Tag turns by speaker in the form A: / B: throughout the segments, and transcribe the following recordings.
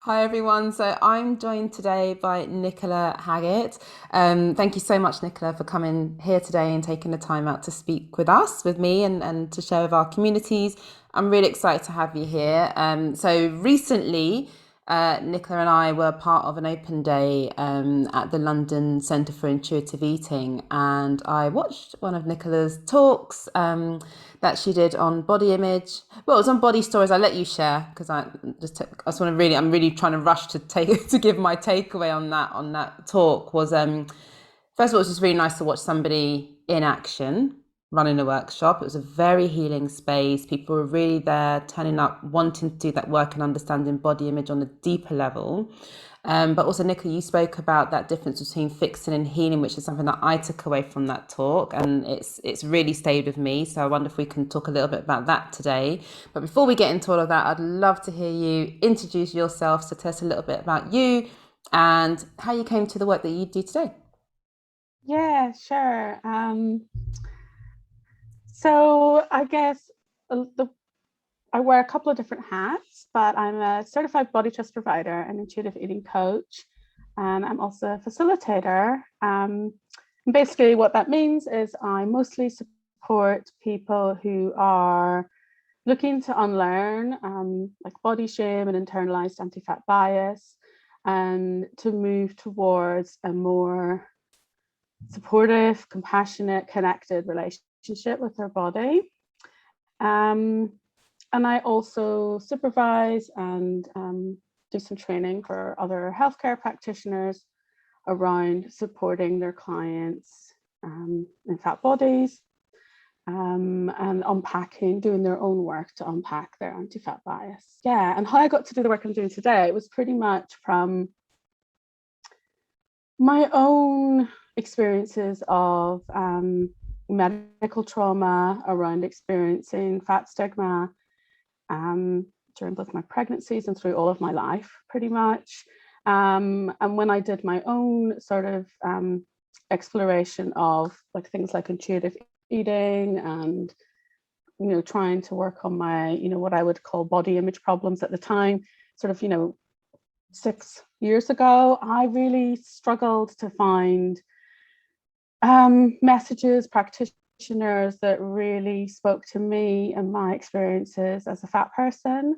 A: Hi everyone. So I'm joined today by Nicola Haggett. Thank you so much, Nicola, for coming here today and taking the time out to speak with us, with me, and to share with our communities. I'm really excited to have you here. So recently, Nicola and I were part of an open day at the London Centre for Intuitive Eating, and I watched one of Nicola's talks that she did on body image. Well, it was on body stories. I'll let you share because I just want to really, I'm really trying to rush to take to give my takeaway on that talk. Was first of all, it's just really nice to watch somebody in action running a workshop. It was a very healing space. People were really there, turning up, wanting to do that work and understanding body image on a deeper level. But also, Nicola, you spoke about that difference between fixing and healing, which is something that I took away from that talk, and it's really stayed with me. So I wonder if we can talk a little bit about that today. But before we get into all of that, I'd love to hear you introduce yourself, so tell us a little bit about you and how you came to the work that you do today.
B: Yeah, sure. So I guess I wear a couple of different hats, but I'm a certified body trust provider and intuitive eating coach, and I'm also a facilitator. And basically, what that means is I mostly support people who are looking to unlearn like body shame and internalized anti-fat bias, and to move towards a more supportive, compassionate, connected relationship with their body. Um, and I also supervise and do some training for other healthcare practitioners around supporting their clients in fat bodies, and unpacking, doing their own work to unpack their anti-fat bias. Yeah, and how I got to do the work I'm doing today, it was pretty much from my own experiences of medical trauma around experiencing fat stigma um, during both my pregnancies and through all of my life, pretty much. And when I did my own sort of exploration of like things like intuitive eating and trying to work on my what I would call body image problems at the time, sort of 6 years ago, I really struggled to find messages, practitioners that really spoke to me and my experiences as a fat person.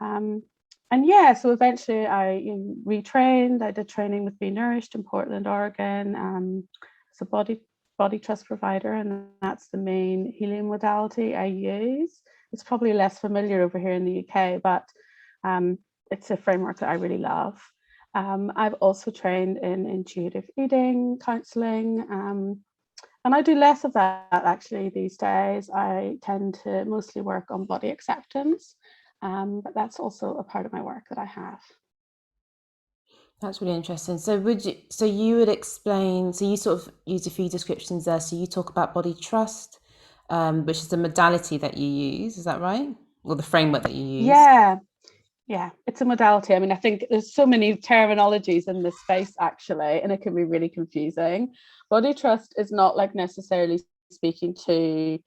B: Um, and yeah, so eventually I retrained. I did training with Be Nourished in Portland, Oregon, as a body trust provider, and that's the main healing modality I use. It's probably less familiar over here in the UK, but um, it's a framework that I really love. I've also trained in intuitive eating counseling, and I do less of that actually these days. I tend to mostly work on body acceptance, but that's also a part of my work that I have.
A: That's really interesting. So you would explain, so you sort of use a few descriptions there. So you talk about body trust, which is the modality that you use, is that right? Or the framework that you use?
B: Yeah, yeah, it's a modality. I mean, I think there's so many terminologies in this space actually, and it can be really confusing. Body trust is not like necessarily speaking to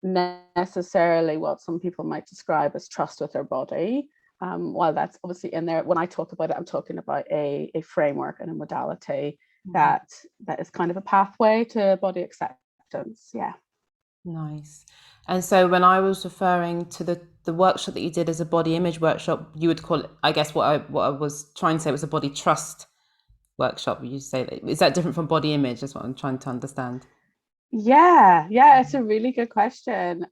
B: necessarily what some people might describe as trust with their body. While that's obviously in there, when I talk about it, I'm talking about a framework and a modality
A: Mhm.
B: that is kind of a pathway to body acceptance. Yeah.
A: Nice. And so when I was referring to the workshop that you did as a body image workshop, you would call it, I guess what I was trying to say was a body trust workshop. You say that, is that different from body image? That's what I'm trying to understand.
B: Yeah, it's a really good question.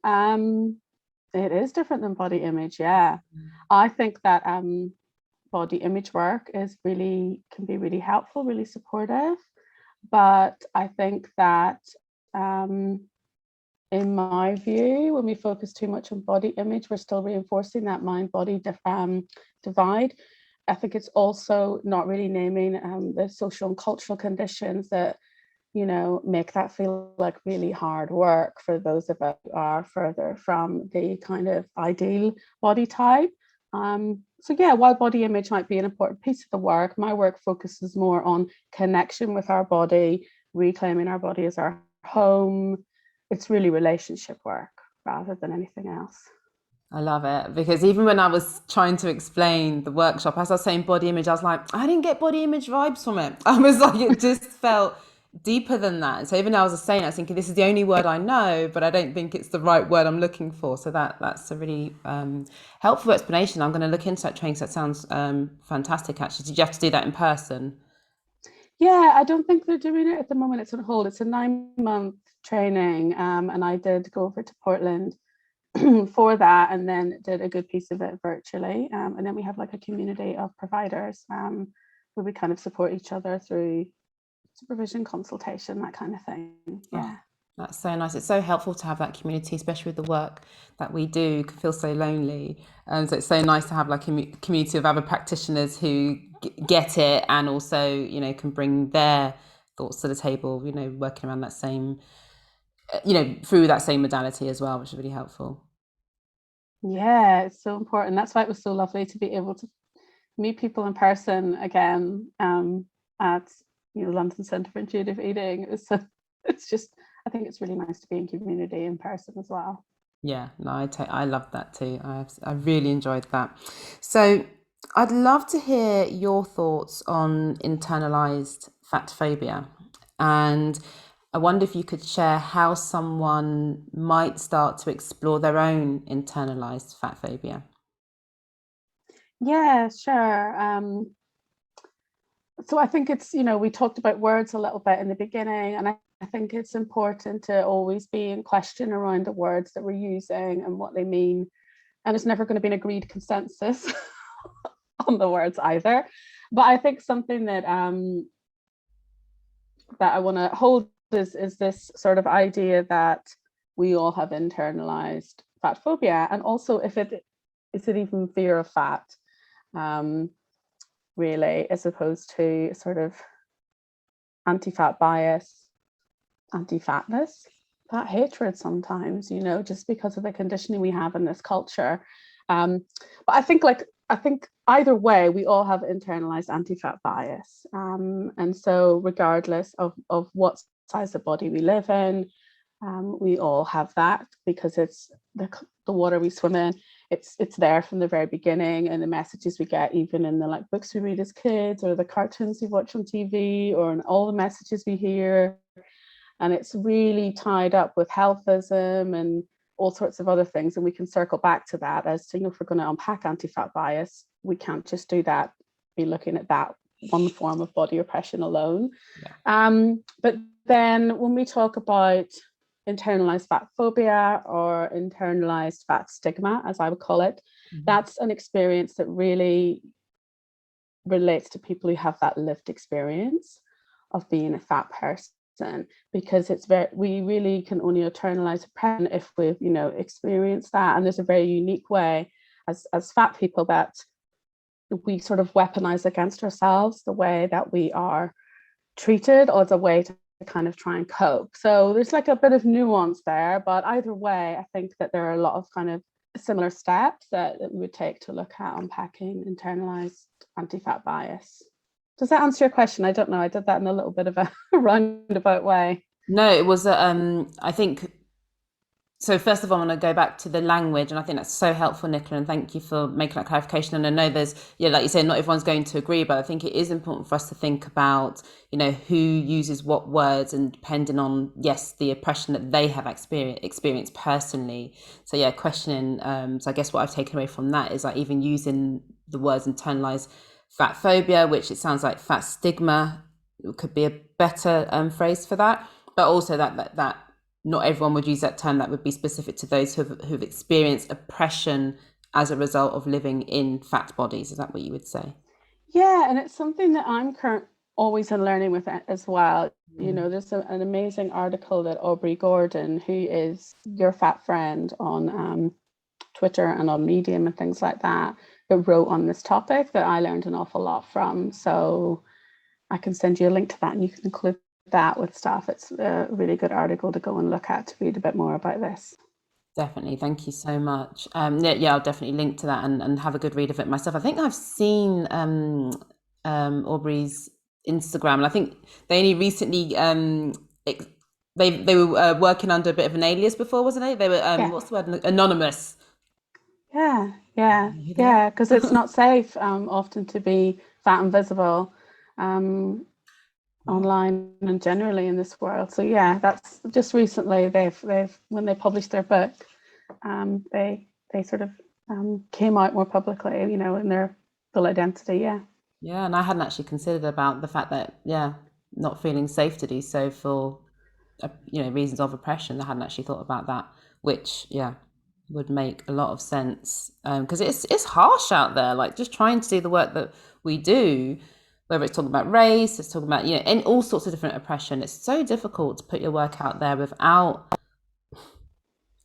B: It is different than body image. Yeah, I think that body image work is really can be really helpful, really supportive. But I think that um, in my view, when we focus too much on body image, we're still reinforcing that mind-body divide. I think it's also not really naming the social and cultural conditions that make that feel like really hard work for those of us who are further from the kind of ideal body type. So yeah, while body image might be an important piece of the work, my work focuses more on connection with our body, reclaiming our body as our home. It's really relationship work rather than anything else.
A: I love it because even when I was trying to explain the workshop, as I was saying body image, I was like, I didn't get body image vibes from it. I was like, it just felt deeper than that. So even though I was saying, I was thinking this is the only word I know, but I don't think it's the right word I'm looking for. So that's a really helpful explanation. I'm going to look into that training. So that sounds fantastic. Actually, did you have to do that in person?
B: Yeah, I don't think they're doing it at the moment. It's on hold. It's a 9-month training, and I did go over to Portland for that, and then did a good piece of it virtually. And then we have like a community of providers where we kind of support each other through supervision, consultation, that kind of thing.
A: Oh,
B: Yeah.
A: that's so nice. It's so helpful to have that community, especially with the work that we do. It can feel so lonely. So it's so nice to have like a community of other practitioners who get it and also, can bring their thoughts to the table, working around that same, through that same modality as well, which is really helpful.
B: Yeah, it's so important. That's why it was so lovely to be able to meet people in person again at London Centre for Intuitive Eating. It's just, I think it's really nice to be in community in person as well.
A: Yeah, no, I love that too. I really enjoyed that. So I'd love to hear your thoughts on internalized fat phobia. And I wonder if you could share how someone might start to explore their own internalized fat phobia.
B: Yeah, sure. So I think it's, we talked about words a little bit in the beginning, and I think it's important to always be in question around the words that we're using and what they mean. And it's never going to be an agreed consensus on the words either. But I think something that I want to hold is this sort of idea that we all have internalized fat phobia, and also if it is it even fear of fat, um, really, as opposed to sort of anti-fat bias, anti-fatness, that hatred sometimes, just because of the conditioning we have in this culture. But I think either way, we all have internalized anti-fat bias. And so regardless of what size of body we live in, we all have that because it's the water we swim in. It's there from the very beginning, and the messages we get, even in the like books we read as kids, or the cartoons we watch on TV, or in all the messages we hear. And it's really tied up with healthism and all sorts of other things. And we can circle back to that as to, if we're going to unpack anti-fat bias, we can't just do that, be looking at that one form of body oppression alone. But then when we talk about internalized fat phobia or internalized fat stigma, as I would call it, that's an experience that really relates to people who have that lived experience of being a fat person, because we really can only internalize oppression if we've experienced that. And there's a very unique way as fat people that we sort of weaponize against ourselves the way that we are treated, or as a way to kind of try and cope. So there's like a bit of nuance there, but either way, I think that there are a lot of kind of similar steps that we would take to look at unpacking internalized anti-fat bias. Does that answer your question? I don't know. I did that in a little bit of a roundabout way.
A: No, it was, I think, so first of all, I want to go back to the language, and I think that's so helpful, Nicola, and thank you for making that clarification. And I know there's, like you said, not everyone's going to agree, but I think it is important for us to think about, who uses what words, and depending on, yes, the oppression that they have experienced personally. So yeah, questioning. So I guess what I've taken away from that is like even using the words internalized fat phobia, which it sounds like fat stigma could be a better phrase for that, but also that not everyone would use that term. That would be specific to those who've experienced oppression as a result of living in fat bodies. Is that what you would say?
B: Yeah, and it's something that I'm always learning with it as well. There's an amazing article that Aubrey Gordon, who is your fat friend on Twitter and on Medium and things like that wrote on this topic that I learned an awful lot from. So I can send you a link to that, and you can include that with stuff. It's a really good article to go and look at to read a bit more about this.
A: Definitely. Thank you so much. Yeah, I'll definitely link to that and have a good read of it myself. I think I've seen Aubrey's Instagram, and I think they only recently they were working under a bit of an alias before, wasn't it? They were
B: Yeah.
A: what's the word? Anonymous.
B: Yeah, because it's not safe often to be fat and visible online and generally in this world. So yeah, that's just recently they've when they published their book, they sort of came out more publicly, in their full identity.
A: Yeah, and I hadn't actually considered about the fact that, not feeling safe to do so for, reasons of oppression. I hadn't actually thought about that, which, would make a lot of sense. Because it's harsh out there, like just trying to do the work that we do, whether it's talking about race, it's talking about, and all sorts of different oppression. It's so difficult to put your work out there without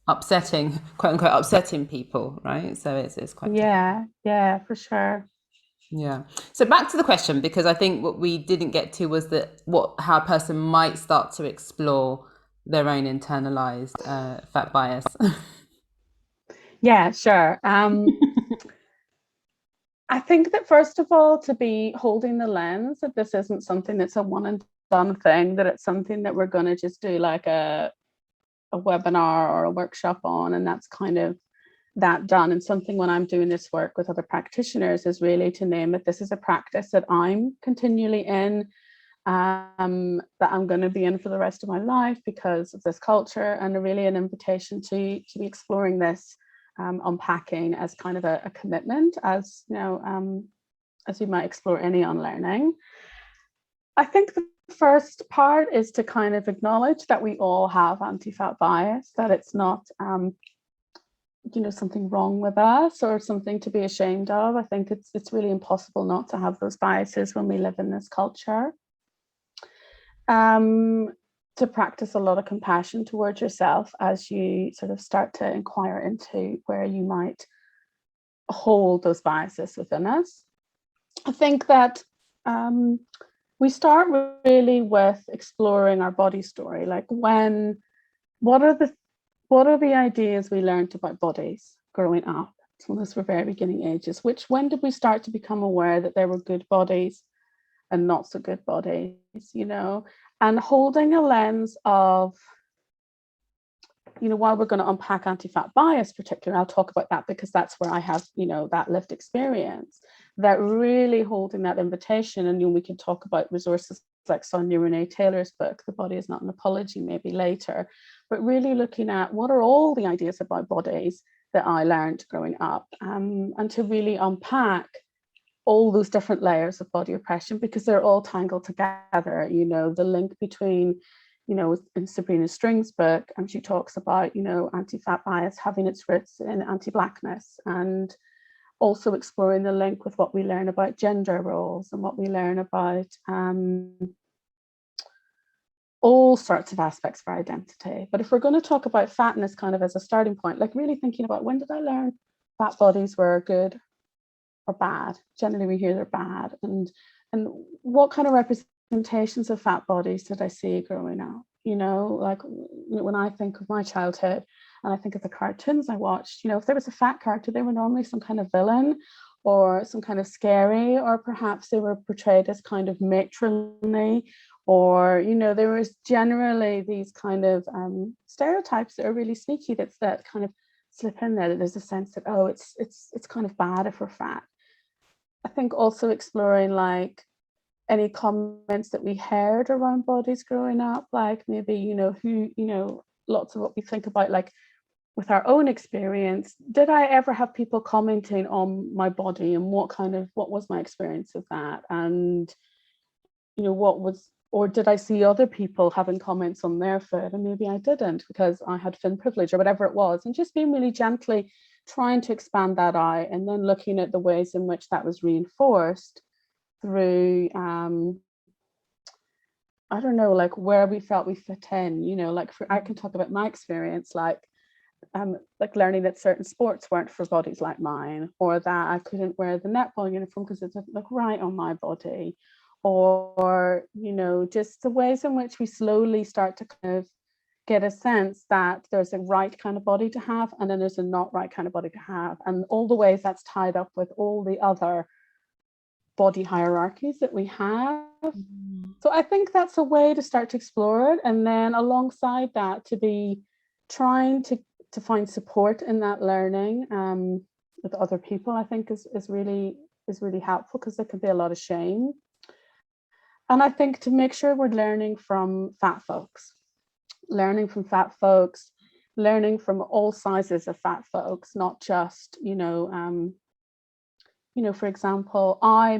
A: upsetting, quote unquote, upsetting people, right? So it's quite difficult.
B: Yeah, for sure.
A: Yeah. So back to the question, because I think what we didn't get to was how a person might start to explore their own internalized fat bias.
B: Yeah, sure. I think that first of all, to be holding the lens that this isn't something that's a one and done thing, that it's something that we're going to just do like a webinar or a workshop on, and that's kind of that done. And something when I'm doing this work with other practitioners is really to name it. This is a practice that I'm continually in, that I'm going to be in for the rest of my life because of this culture, and really an invitation to be exploring this, unpacking as kind of a commitment, as as you might explore any unlearning. I think the first part is to kind of acknowledge that we all have anti-fat bias, that it's not something wrong with us or something to be ashamed of. I think it's really impossible not to have those biases when we live in this culture. To practice a lot of compassion towards yourself as you sort of start to inquire into where you might hold those biases within us. I think that we start really with exploring our body story, like what are the ideas we learned about bodies growing up from those very beginning ages? When did we start to become aware that there were good bodies and not so good bodies, and holding a lens of, while we're going to unpack anti-fat bias particularly, I'll talk about that because that's where I have, that lived experience, that really holding that invitation. And we can talk about resources like Sonia Renee Taylor's book, The Body Is Not an Apology, maybe later, but really looking at what are all the ideas about bodies that I learned growing up, and to really unpack all those different layers of body oppression, because they're all tangled together. The link between, in Sabrina String's book, and she talks about, anti-fat bias having its roots in anti-Blackness, and also exploring the link with what we learn about gender roles and what we learn about all sorts of aspects of our identity. But if we're going to talk about fatness kind of as a starting point, like really thinking about, when did I learn fat bodies were good or bad? Generally we hear they're bad, and what kind of representations of fat bodies did I see growing up? Like when I think of my childhood and I think of the cartoons I watched, if there was a fat character, they were normally some kind of villain or some kind of scary, or perhaps they were portrayed as kind of matronly, or there was generally these kind of stereotypes that are really sneaky, that kind of slip in there, that there's a sense that, oh, it's kind of bad if we're fat. I think also exploring like any comments that we heard around bodies growing up, like maybe who lots of what we think about, like with our own experience, did I ever have people commenting on my body, and what was my experience of that, and or did I see other people having comments on their food and maybe I didn't because I had thin privilege or whatever it was, and just being really gently trying to expand that out, and then looking at the ways in which that was reinforced through I don't know, like where we felt we fit in, like I can talk about my experience, like learning that certain sports weren't for bodies like mine, or that I couldn't wear the netball uniform because it didn't look right on my body, or just the ways in which we slowly start to kind of get a sense that there's a right kind of body to have, and then there's a not right kind of body to have, and all the ways that's tied up with all the other body hierarchies that we have. So I think that's a way to start to explore it, and then alongside that, to be trying to find support in that learning, other people, I think is really helpful, because there can be a lot of shame. And I think to make sure we're learning from fat folks, learning from fat folks, learning from all sizes of fat folks, not just, for example, I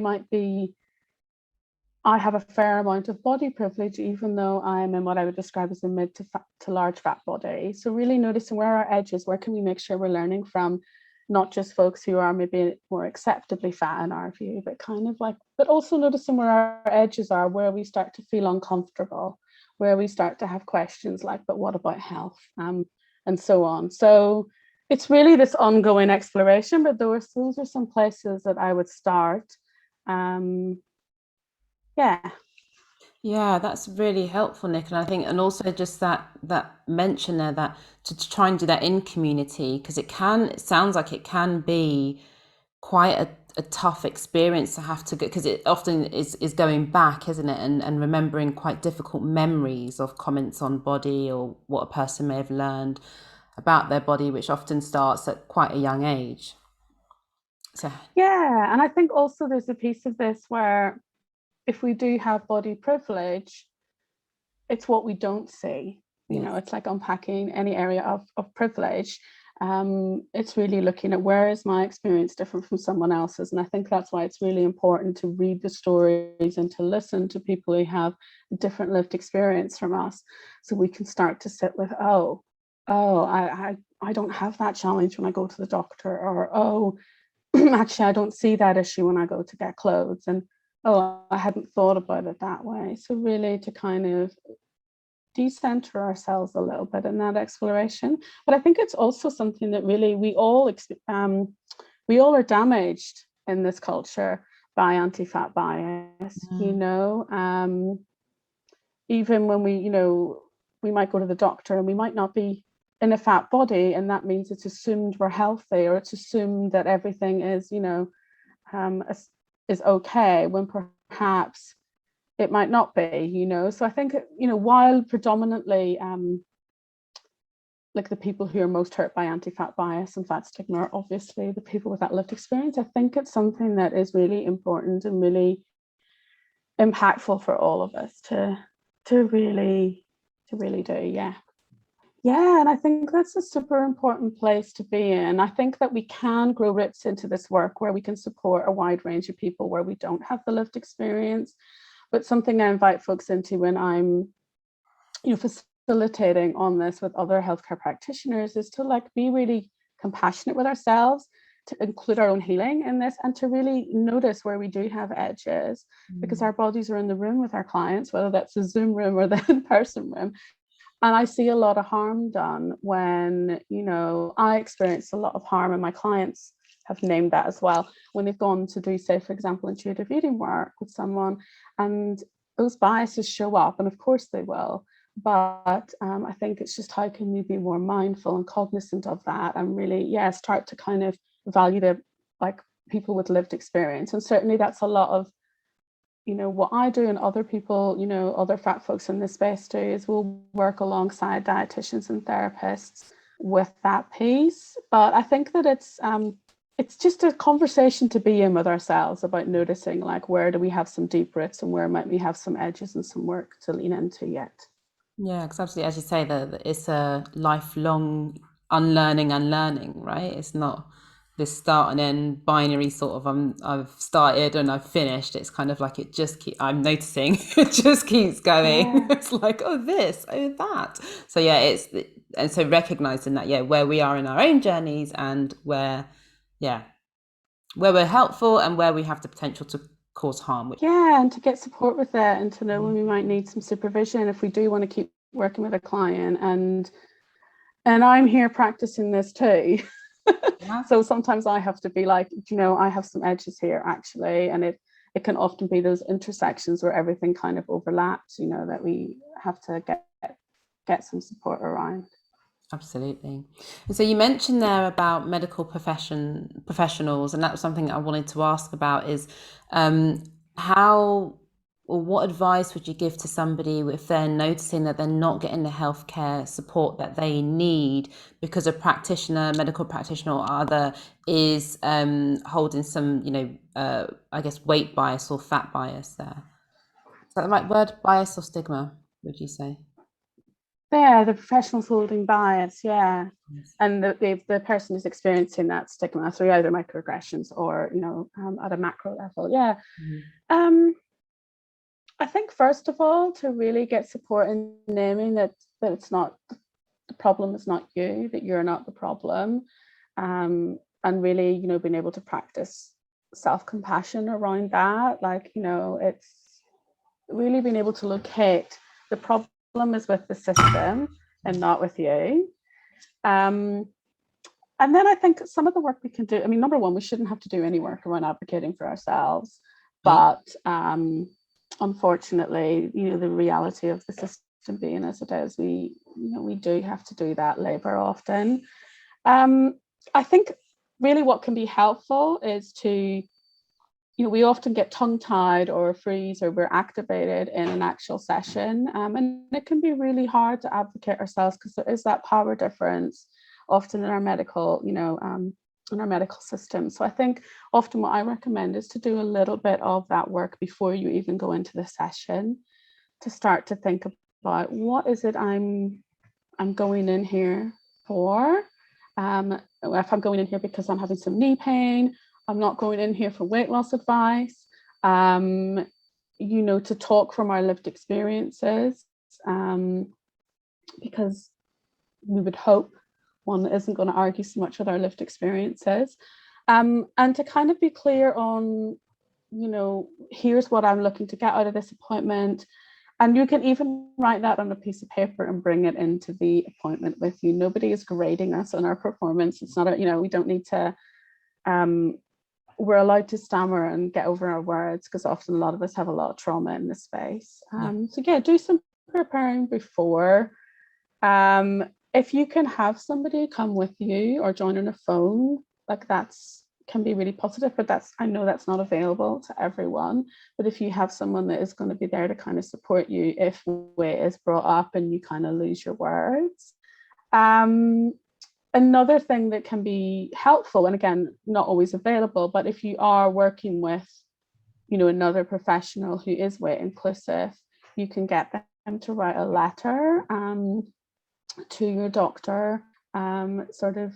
B: have a fair amount of body privilege, even though I'm in what I would describe as a mid to large fat body. So really noticing where our edges, where can we make sure we're learning from not just folks who are maybe more acceptably fat in our view, but also noticing where our edges are, where we start to feel uncomfortable, where we start to have questions like, but what about health? And so on. So it's really this ongoing exploration, but those are some places that I would start. Yeah.
A: Yeah, that's really helpful, Nick. And I think, and also just that mention there, that to try and do that in community, because it sounds like it can be quite a tough experience to have to go, because it often is going back, isn't it? And remembering quite difficult memories of comments on body or what a person may have learned about their body, which often starts at quite a young age. So
B: Yeah. And I think also there's a piece of this where if we do have body privilege, it's what we don't see.
A: yes.
B: It's like unpacking any area of privilege. It's really looking at where is my experience different from someone else's. And I think that's why it's really important to read the stories and to listen to people who have a different lived experience from us, so we can start to sit with, I don't have that challenge when I go to the doctor, or actually I don't see that issue when I go to get clothes, and I hadn't thought about it that way. So really to kind of decenter ourselves a little bit in that exploration. But I think it's also something that really we all are damaged in this culture by anti-fat bias. Even when we might go to the doctor and we might not be in a fat body, and that means it's assumed we're healthy, or it's assumed that everything is is okay, when perhaps it might not be. So I think, while predominantly like the people who are most hurt by anti-fat bias and fat stigma are obviously the people with that lived experience, I think it's something that is really important and really impactful for all of us to really do. Yeah, and I think that's a super important place to be in. I think that we can grow roots into this work where we can support a wide range of people where we don't have the lived experience. But something I invite folks into when I'm facilitating on this with other healthcare practitioners is to be really compassionate with ourselves, to include our own healing in this, and to really notice where we do have edges, because our bodies are in the room with our clients, whether that's a Zoom room or the in-person room. And I see a lot of harm done when, I experience a lot of harm, and my clients have named that as well, when they've gone to do, say, for example, intuitive eating work with someone, and those biases show up, and of course they will. But I think it's just, how can we be more mindful and cognizant of that, and really, start to kind of value the people with lived experience. And certainly that's a lot of what I do, and other people, other fat folks in this space do, is we'll work alongside dietitians and therapists with that piece. But I think that it's just a conversation to be in with ourselves about noticing, where do we have some deep roots and where might we have some edges and some work to lean into yet.
A: Yeah, because absolutely, as you say, that it's a lifelong unlearning, right? It's not this start and end binary sort of I've started and I've finished. It's kind of like it just I'm noticing it just keeps going. It's like, oh this, oh that. So yeah, and so recognizing that, where we are in our own journeys, and where we're helpful and where we have the potential to cause harm.
B: And to get support with that, and to know when we might need some supervision if we do want to keep working with a client. And I'm here practicing this too. So sometimes I have to be like, I have some edges here actually, and it can often be those intersections where everything kind of overlaps, that we have to get some support around.
A: Absolutely. And so you mentioned there about medical professionals, and that was something I wanted to ask about, is how or what advice would you give to somebody if they're noticing that they're not getting the healthcare support that they need because a practitioner, medical practitioner or other is holding some, I guess, weight bias or fat bias there? Is that the right word? Bias or stigma, would you say?
B: Yeah, the professionals holding bias, yeah.
A: Yes.
B: And the person is experiencing that stigma through either microaggressions or, at a macro level. Yeah.
A: Mm-hmm.
B: I think, first of all, to really get support in naming that it's not, the problem is not you, that you're not the problem. And really, being able to practice self-compassion around that. Like, it's really being able to locate the problem is with the system and not with you. And then I think some of the work we can do, I mean, number one, we shouldn't have to do any work around advocating for ourselves. But unfortunately, the reality of the system being as it is, we do have to do that labor often. I think really what can be helpful is to, we often get tongue-tied or freeze or we're activated in an actual session. And it can be really hard to advocate ourselves because there is that power difference often in our medical, in our medical system. So I think often what I recommend is to do a little bit of that work before you even go into the session, to start to think about what is it I'm going in here for. If I'm going in here because I'm having some knee pain, I'm not going in here for weight loss advice, to talk from our lived experiences, because we would hope one isn't going to argue so much with our lived experiences, and to kind of be clear on, here's what I'm looking to get out of this appointment. And you can even write that on a piece of paper and bring it into the appointment with you. Nobody is grading us on our performance. It's not, we don't need to, we're allowed to stammer and get over our words because often a lot of us have a lot of trauma in this space. So yeah, do some preparing before. If you can have somebody come with you or join on a phone, like that's can be really positive, but I know that's not available to everyone. But if you have someone that is going to be there to kind of support you if weight is brought up and you kind of lose your words. Another thing that can be helpful, and again, not always available, but if you are working with, another professional who is weight inclusive, you can get them to write a letter to your doctor, sort of,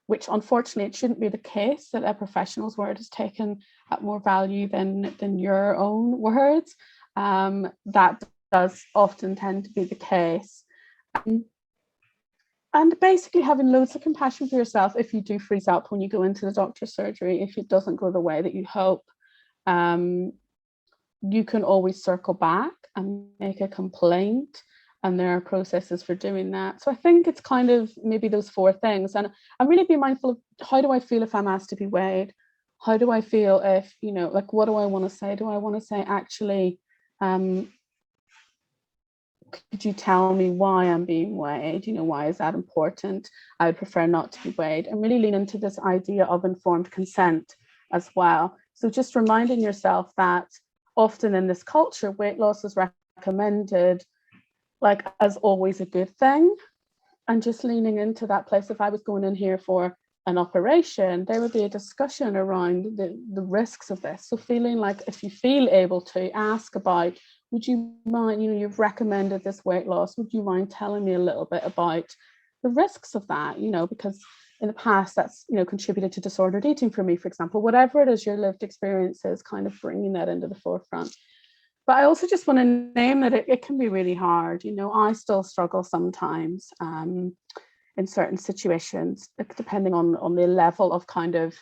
B: which unfortunately it shouldn't be the case that a professional's word is taken at more value than your own words. That does often tend to be the case. And basically having loads of compassion for yourself if you do freeze up when you go into the doctor's surgery, if it doesn't go the way that you hope. You can always circle back and make a complaint, and there are processes for doing that. So I think it's kind of maybe those four things. And I'm really being mindful of, how do I feel if I'm asked to be weighed? How do I feel if, like, what do I want to say? Do I want to say, actually, could you tell me why I'm being weighed? Why is that important? I would prefer not to be weighed. And really lean into this idea of informed consent as well. So just reminding yourself that often in this culture, weight loss is recommended like as always a good thing, and just leaning into that place. If I was going in here for an operation, there would be a discussion around the risks of this. So feeling like, if you feel able to, ask about, would you mind, you've recommended this weight loss, would you mind telling me a little bit about the risks of that? Because in the past that's contributed to disordered eating for me, for example. Whatever it is your lived experiences, kind of bringing that into the forefront. But I also just want to name that it can be really hard. I still struggle sometimes in certain situations, depending on the level of kind of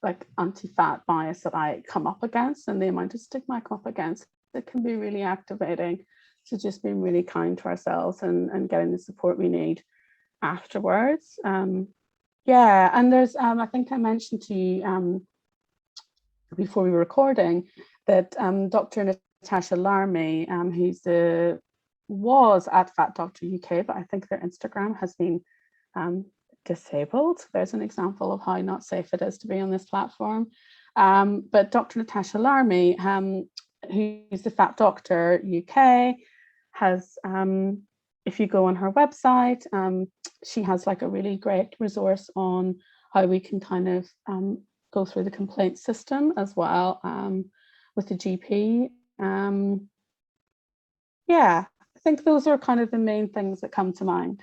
B: like anti-fat bias that I come up against and the amount of stigma I come up against. It can be really activating. So just being really kind to ourselves and getting the support we need afterwards. And there's I think I mentioned to you before we were recording that Dr. Natasha Larmy, who's was at Fat Doctor UK, but I think their Instagram has been disabled. There's an example of how not safe it is to be on this platform. But Dr. Natasha Larmy, who's the Fat Doctor UK, has, if you go on her website, she has like a really great resource on how we can kind of go through the complaint system as well, with the GP. Yeah, I think those are kind of the main things that come to mind.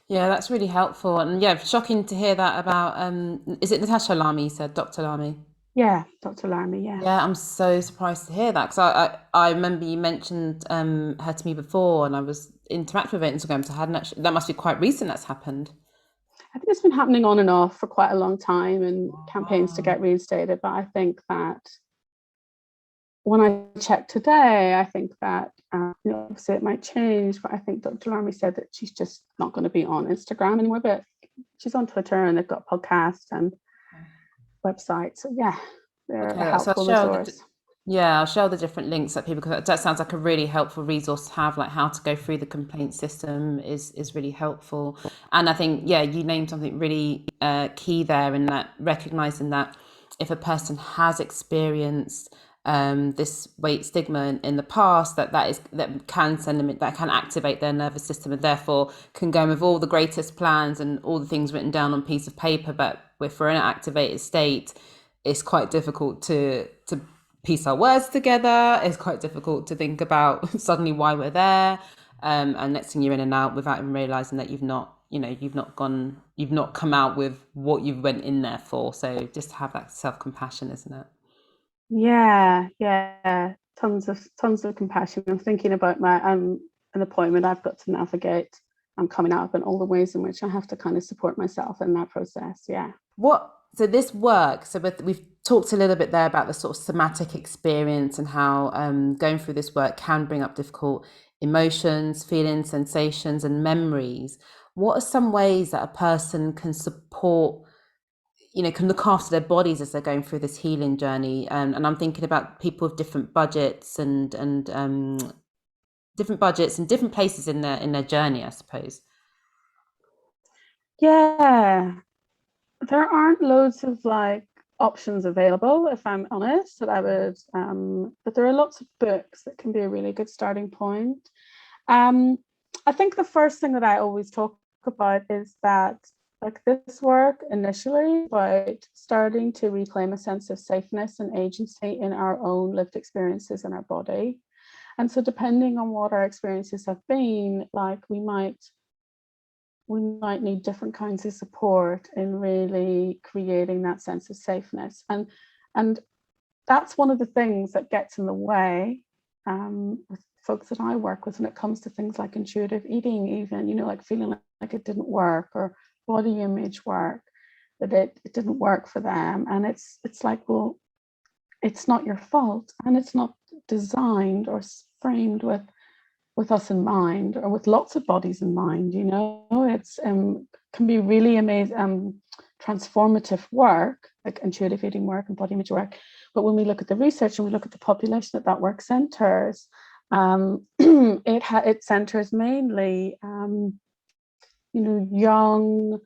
A: Yeah, that's really helpful. And yeah, shocking to hear that about, is it Natasha Lamy you said, Dr. Lamy?
B: Yeah, Dr. Larmy, yeah.
A: Yeah, I'm so surprised to hear that because I remember you mentioned her to me before and I was interacting with her Instagram, so I hadn't actually, that must be quite recent that's happened.
B: I think it's been happening on and off for quite a long time and campaigns to
A: Wow.
B: get reinstated. But I think that when I checked today, I think that, obviously it might change, but I think Dr. Larmy said that she's just not going to be on Instagram anymore, but she's on Twitter and they've got podcasts and websites. So yeah, they're a
A: Okay, so
B: helpful resource.
A: I'll share the different links that people, because that sounds like a really helpful resource to have, like how to go through the complaint system is really helpful. And I think, yeah, you named something really key there in that recognizing that if a person has experienced this weight stigma in the past, that can send them, that can activate their nervous system and therefore can go with all the greatest plans and all the things written down on a piece of paper, but if we're in an activated state, it's quite difficult to piece our words together. It's quite difficult to think about suddenly why we're there, and next thing you're in and out without even realizing that you've not come out with what you went in there for. So just to have that self-compassion, isn't it?
B: Yeah. Tons of compassion. I'm thinking about my an appointment I've got to navigate. I'm coming out and all the ways in which I have to kind of support myself in that process. Yeah.
A: So this work, so we've talked a little bit there about the sort of somatic experience and how going through this work can bring up difficult emotions, feelings, sensations, and memories. What are some ways that a person can support, can look after their bodies as they're going through this healing journey? And I'm thinking about people with different budgets and different budgets and different places in their journey, I suppose.
B: Yeah. There aren't loads of like options available, if I'm honest, that I would, but there are lots of books that can be a really good starting point. Um, I think the first thing that I always talk about is that, like, this work initially about starting to reclaim a sense of safeness and agency in our own lived experiences in our body. And so depending on what our experiences have been, like we might need different kinds of support in really creating that sense of safeness. And that's one of the things that gets in the way, with folks that I work with when it comes to things like intuitive eating, even, like feeling like it didn't work, or body image work, that it didn't work for them. And it's like, well, it's not your fault, and it's not designed or framed with us in mind, or with lots of bodies in mind. It's can be really amazing, transformative work, like intuitive eating work and body image work. But when we look at the research and we look at the population that work centers, it centers mainly, young,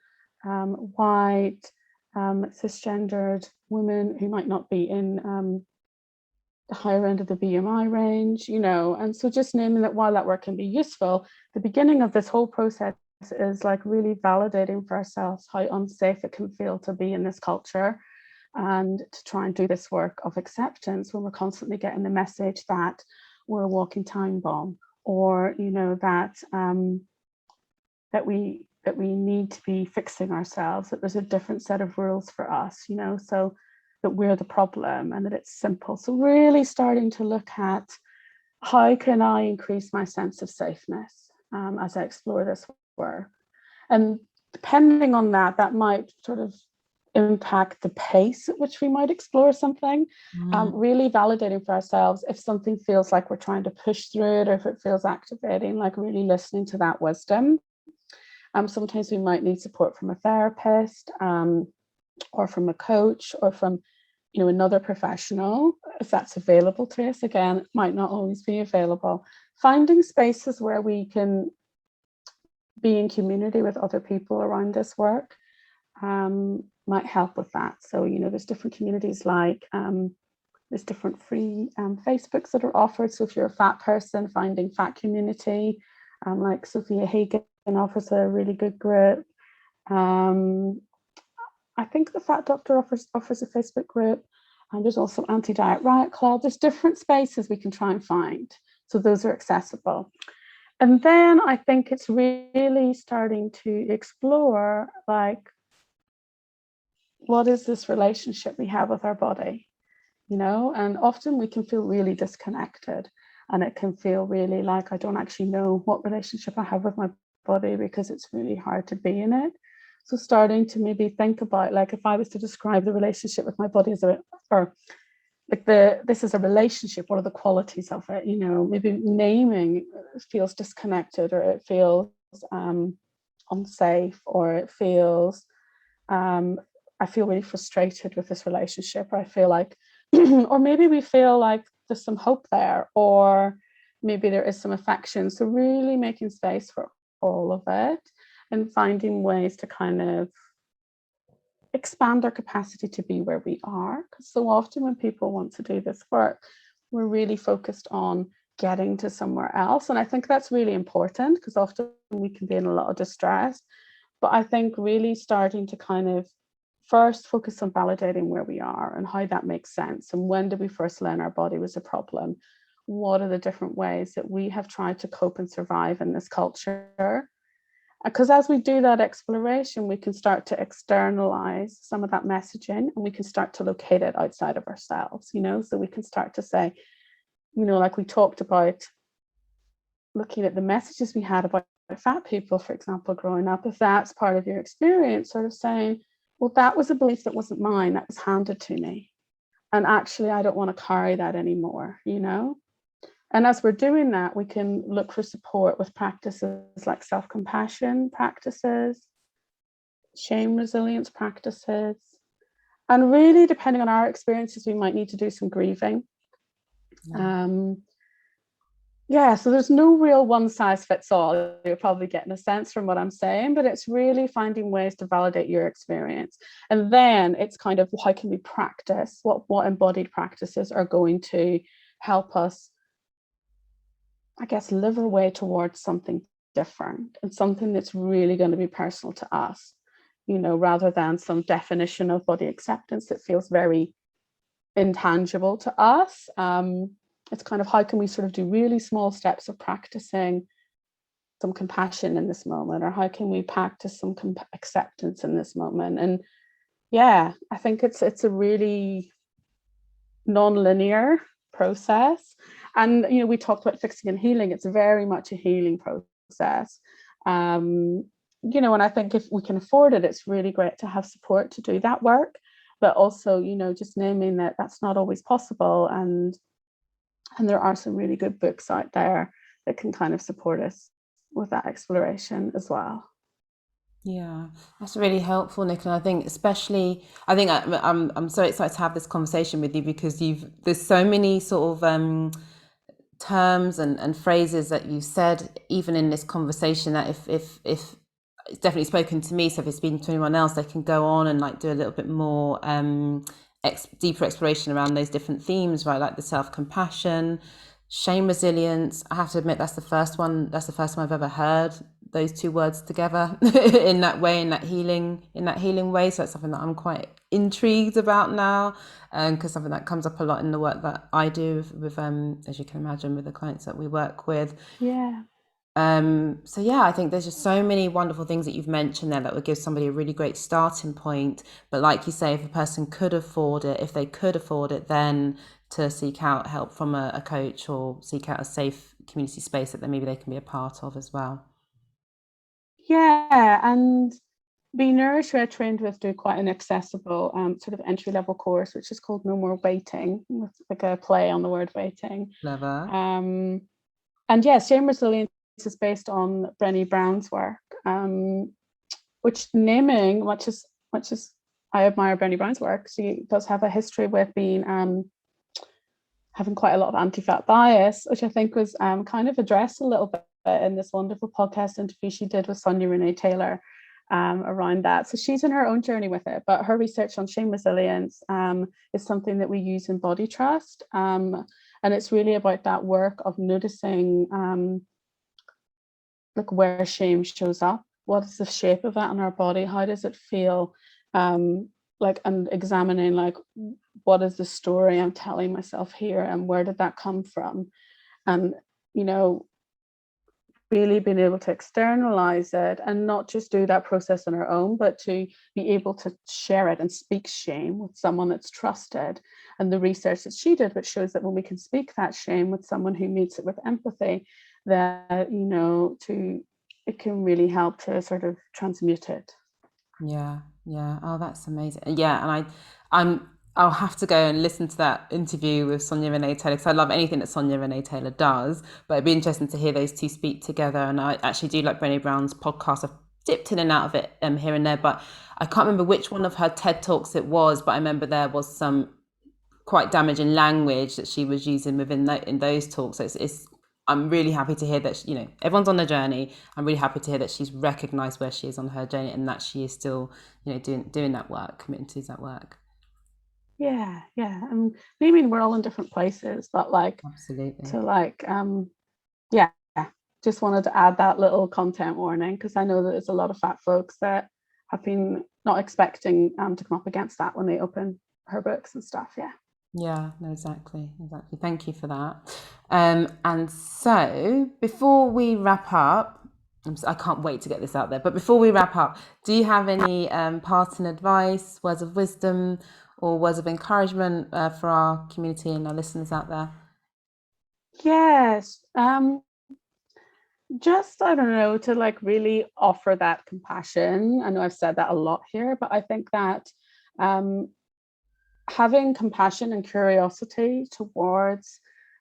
B: white, cisgendered women who might not be in the higher end of the BMI range, and so just naming that while that work can be useful, the beginning of this whole process is like really validating for ourselves how unsafe it can feel to be in this culture, and to try and do this work of acceptance when we're constantly getting the message that we're a walking time bomb, or that we need to be fixing ourselves, that there's a different set of rules for us, so that we're the problem and that it's simple. So really starting to look at, how can I increase my sense of safeness as I explore this work? And depending on that might sort of impact the pace at which we might explore something. Really validating for ourselves if something feels like we're trying to push through it, or if it feels activating, like really listening to that wisdom. Sometimes we might need support from a therapist, or from a coach, or from another professional, if that's available to us. Again, it might not always be available. Finding spaces where we can be in community with other people around this work, might help with that. So, there's different communities like there's different free Facebooks that are offered. So if you're a fat person, finding fat community, like Sophia Hagen offers a really good group. I think the Fat Doctor offers a Facebook group, and there's also Anti-Diet Riot Club. There's different spaces we can try and find. So those are accessible. And then I think it's really starting to explore, like, what is this relationship we have with our body? And often we can feel really disconnected, and it can feel really like I don't actually know what relationship I have with my body because it's really hard to be in it. So starting to maybe think about, like, if I was to describe the relationship with my body as this is a relationship, what are the qualities of it? Maybe naming feels disconnected, or it feels unsafe, or it feels I feel really frustrated with this relationship, or I feel like or maybe we feel like there's some hope there, or maybe there is some affection. So really making space for all of it and finding ways to kind of expand our capacity to be where we are. Because so often when people want to do this work, we're really focused on getting to somewhere else. And I think that's really important, because often we can be in a lot of distress. But I think really starting to kind of first focus on validating where we are and how that makes sense. And when did we first learn our body was a problem? What are the different ways that we have tried to cope and survive in this culture? Because as we do that exploration, we can start to externalize some of that messaging, and we can start to locate it outside of ourselves, so we can start to say, like we talked about, looking at the messages we had about fat people, for example, growing up, if that's part of your experience, sort of saying, well, that was a belief that wasn't mine, that was handed to me. And actually, I don't want to carry that anymore, And as we're doing that, we can look for support with practices like self-compassion practices, shame resilience practices. And really, depending on our experiences, we might need to do some grieving. So there's no real one size fits all. You're probably getting a sense from what I'm saying, but it's really finding ways to validate your experience. And then it's kind of, how can we practice? What embodied practices are going to help us, I guess, live our way towards something different, and something that's really going to be personal to us, rather than some definition of body acceptance that feels very intangible to us. It's kind of, how can we sort of do really small steps of practicing some compassion in this moment, or how can we practice some acceptance in this moment? And I think it's a really non-linear process. And we talked about fixing and healing. It's very much a healing process. And I think if we can afford it, it's really great to have support to do that work, but also just naming that that's not always possible. And there are some really good books out there that can kind of support us with that exploration as well.
A: Yeah, that's really helpful, Nicola. I think I'm so excited to have this conversation with you, because there's so many sort of terms and phrases that you said even in this conversation, that if it's definitely spoken to me. So if it's been to anyone else, they can go on and like do a little bit more deeper exploration around those different themes, right? Like the self-compassion, shame resilience. I have to admit, that's the first one I've ever heard those two words together in that way, in that healing way. So it's something that I'm quite intrigued about now, because something that comes up a lot in the work that I do with as you can imagine, with the clients that we work with. I think there's just so many wonderful things that you've mentioned there that would give somebody a really great starting point. But like you say, if a person could afford it, then to seek out help from a coach, or seek out a safe community space that maybe they can be a part of as well.
B: And Be Nourished, who I trained with, do quite an accessible sort of entry-level course, which is called No More Waiting, with like a play on the word waiting.
A: Clever.
B: Shame Resilience is based on Brené Brown's work, which naming, much as I admire Brené Brown's work, she does have a history with being having quite a lot of anti-fat bias, which I think was kind of addressed a little bit in this wonderful podcast interview she did with Sonia Renee Taylor. around that. So she's in her own journey with it, but her research on shame resilience is something that we use in Body Trust. And it's really about that work of noticing like where shame shows up. What is the shape of that in our body? How does it feel? Like, and examining like, what is the story I'm telling myself here, and where did that come from? And, you know, really being able to externalize it and not just do that process on our own, but to be able to share it and speak shame with someone that's trusted. And the research that she did, which shows that when we can speak that shame with someone who meets it with empathy, that, you know, it can really help to sort of transmute it.
A: Yeah, yeah. Oh, that's amazing. Yeah, and I'll have to go and listen to that interview with Sonia Renee Taylor, because I love anything that Sonia Renee Taylor does. But it'd be interesting to hear those two speak together. And I actually do like Brené Brown's podcast. I've dipped in and out of it here and there, but I can't remember which one of her TED Talks it was. But I remember there was some quite damaging language that she was using in those talks. So it's I'm really happy to hear that, you know, everyone's on their journey. I'm really happy to hear that she's recognized where she is on her journey, and that she is still, you know, doing that work, committing to that work.
B: Yeah, yeah. And I mean, we're all in different places, but like,
A: Absolutely.
B: to like, yeah, just wanted to add that little content warning, because I know that there's a lot of fat folks that have been not expecting to come up against that when they open her books and stuff. Yeah.
A: Yeah, no, exactly. Thank you for that. And so before we wrap up, I can't wait to get this out there. But before we wrap up, do you have any parting advice, words of wisdom, or words of encouragement for our community and our listeners out there?
B: Yes. Just, I don't know, to like really offer that compassion. I know I've said that a lot here, but I think that having compassion and curiosity towards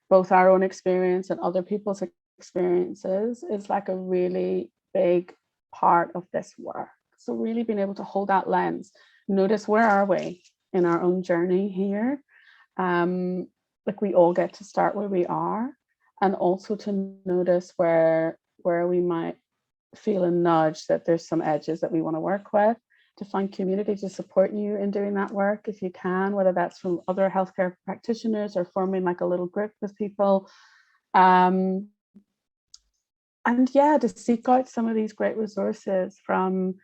B: both our own experience and other people's experiences is like a really big part of this work. So really being able to hold that lens, notice where are we in our own journey here. Like, we all get to start where we are, and also to notice where we might feel a nudge that there's some edges that we want to work with, to find community to support you in doing that work if you can, whether that's from other healthcare practitioners or forming like a little group with people. And yeah, to seek out some of these great resources from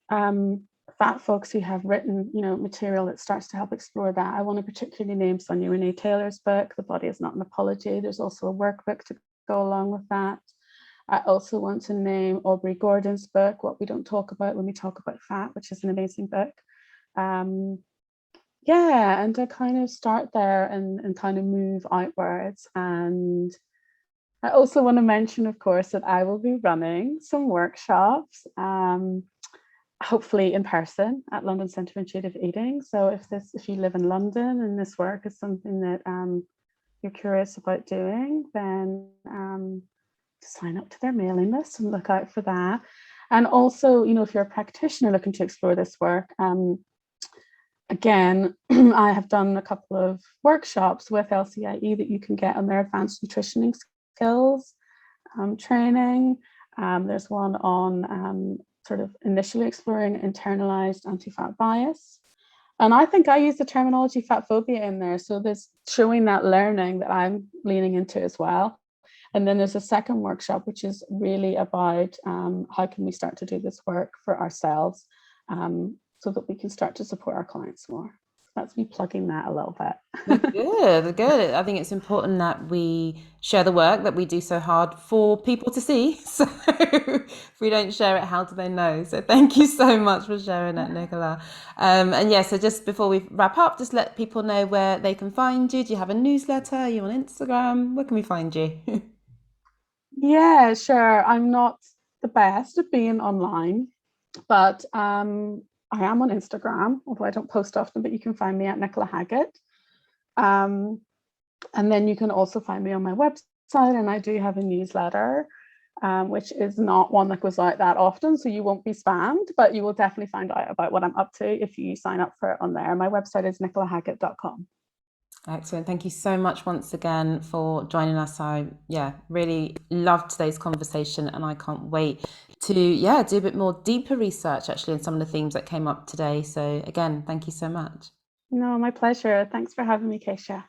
B: fat folks who have written, you know, material that starts to help explore that. I want to particularly name Sonia Renee Taylor's book, The Body Is Not an Apology. There's also a workbook to go along with that. I also want to name Aubrey Gordon's book, What We Don't Talk About When We Talk About Fat, which is an amazing book. Yeah, and to kind of start there and kind of move outwards. And I also want to mention, of course, that I will be running some workshops, hopefully in person at London Centre for Intuitive Eating. So if you live in London and this work is something that you're curious about doing, then sign up to their mailing list and look out for that. And also, you know, if you're a practitioner looking to explore this work, again, I have done a couple of workshops with LCIE that you can get on their advanced nutritioning skills training. There's one on sort of initially exploring internalized anti-fat bias. And I think I use the terminology fat phobia in there. So there's showing that learning that I'm leaning into as well. And then there's a second workshop, which is really about how can we start to do this work for ourselves so that we can start to support our clients more. That's me plugging that a little bit.
A: Good. I think it's important that we share the work that we do so hard for people to see. So if we don't share it, how do they know? So thank you so much for sharing that, Nicola. And yeah, so just before we wrap up, just let people know where they can find you. Do you have a newsletter? Are you on Instagram? Where can we find you?
B: Yeah, sure. I'm not the best at being online, but I am on Instagram, although I don't post often, but you can find me at Nicola Haggett. And then you can also find me on my website, and I do have a newsletter, which is not one that goes out that often, so you won't be spammed, but you will definitely find out about what I'm up to if you sign up for it on there. My website is nicolahaggett.com.
A: Excellent. Thank you so much once again for joining us. I really loved today's conversation, and I can't wait to do a bit more deeper research actually on some of the themes that came up today. So again, thank you so much.
B: No, my pleasure. Thanks for having me, Keisha.